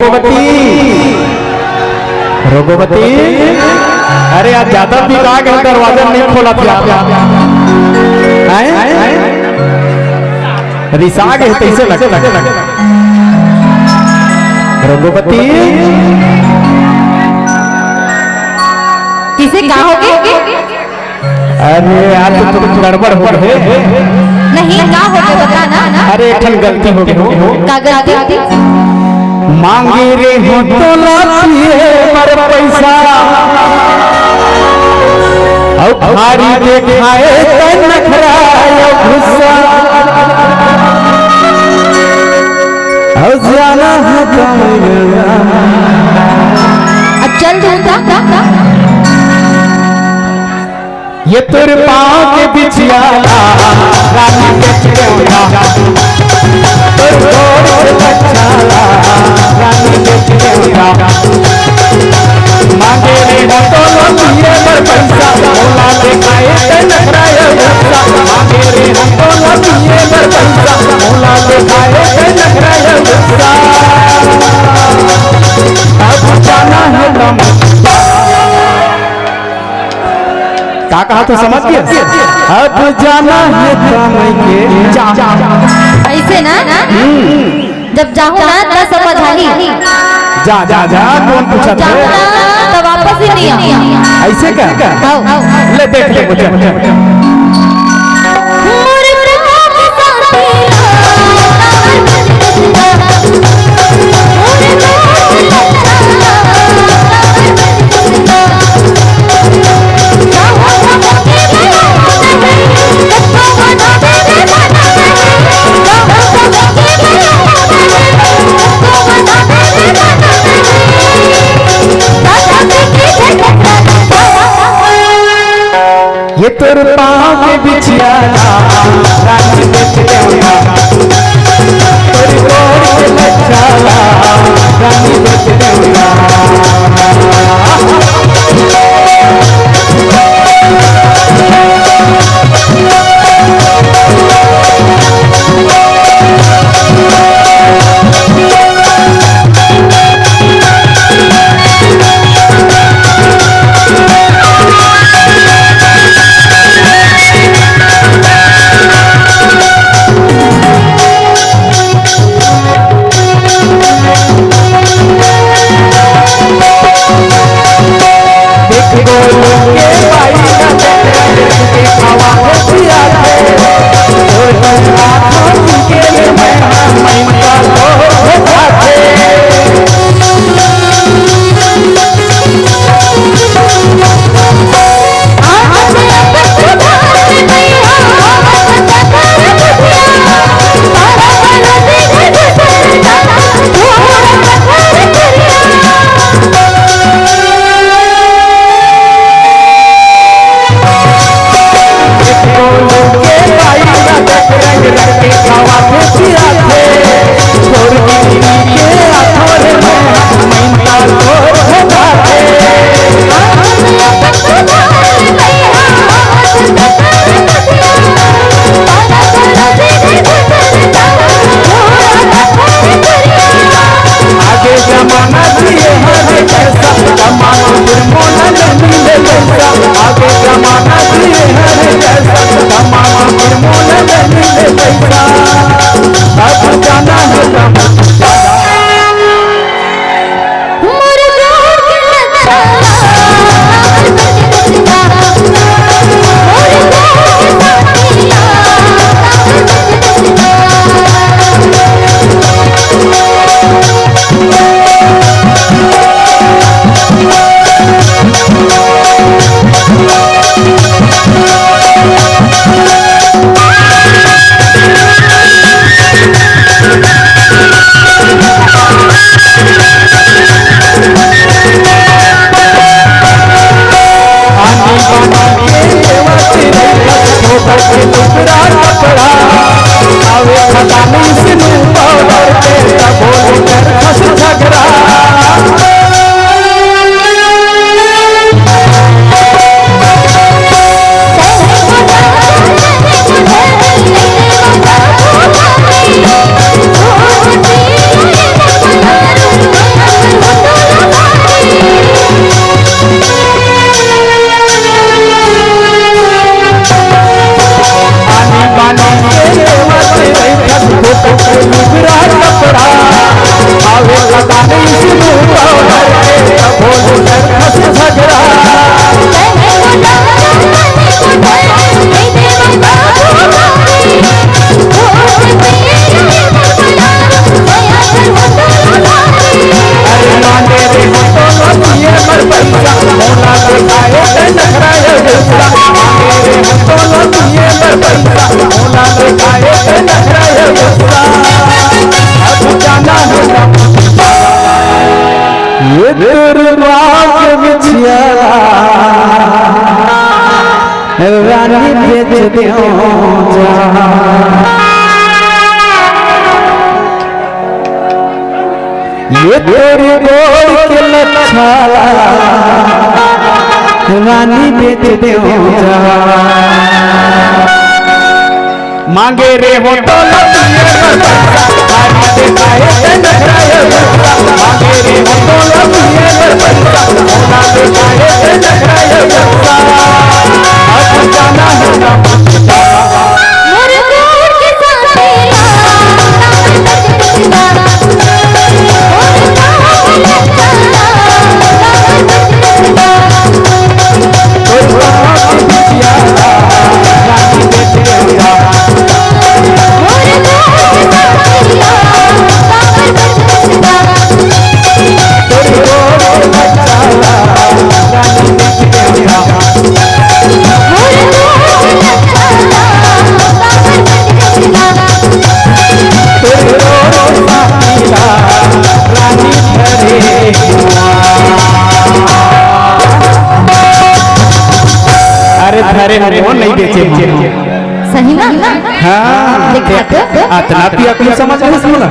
रघुवती रघुवती, अरे आज ज्यादा भी आ गए, दरवाजा नहीं खोला था रिसा गए तैसे लगता रघुवती। किसे कहा होगे? अरे आज तो गड़बड़ हो गए। नहीं क्या हो गया बताना। अरे एक गलती हो गई। क्या गलती? मांगी रे हो तो लातिए पर पैसा और भारी देखाए तो नखराए गुस्सा और जाना है चल दूंगा ये तेरे पाँव के बिछिया रानी बेच देऊंगा, तेरे गोड़ से बच्चा रानी बेच देऊंगा। मांगे रे हो तो लातिए पर पैसा भोला दिखाए तो नखराए गुस्सा। मांगे रे हो तो लातिए पर पैसा भोला दिखाए तो नखराए गुस्सा। अब जाना है दम क्या कहा तो समझ गया। अब जाना है समय के ऐसे ना जब जाऊँ ना तब समझ आई। जा जा जा कौन पूछा था तब वापस ही नहीं आऊँ। ऐसे क्या ले देख ले मुझे ये तेरे पाँव के बिछिया रानी बेच देऊंगा, तेरी गोड़ से बच्चा रानी बेच देऊंगा। के बिछिया रानी बेच दियो जा ये तेरी गोड़ के लच्छा रानी बेच दियो जा मांगे रे हो तो लपिए मांगे रे हो तो लपिए मोला दिखाए ते नखराय अब जाना है ना मोर गोड़ के साथी अरे वो नहीं बेचे सही ना? हाँ अतना पिया कुछ समझ नहीं सुना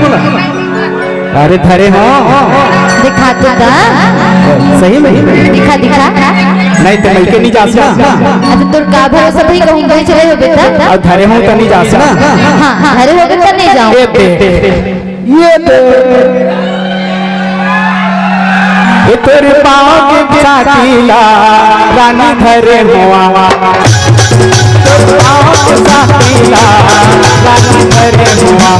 अरे धरे हो दिखा तो दा सही में दिखा दिखा नहीं तो मैं नहीं जास ना अब तो का भरोसा भाई कहूं भाई चले हो बेटा और धरे हो तो नहीं जास ना हां अरे हो गया नहीं जाऊं ये तेरे पाँव के साथीला रानी धरे हुआ पाँव के साथीला रानी धरे हुआ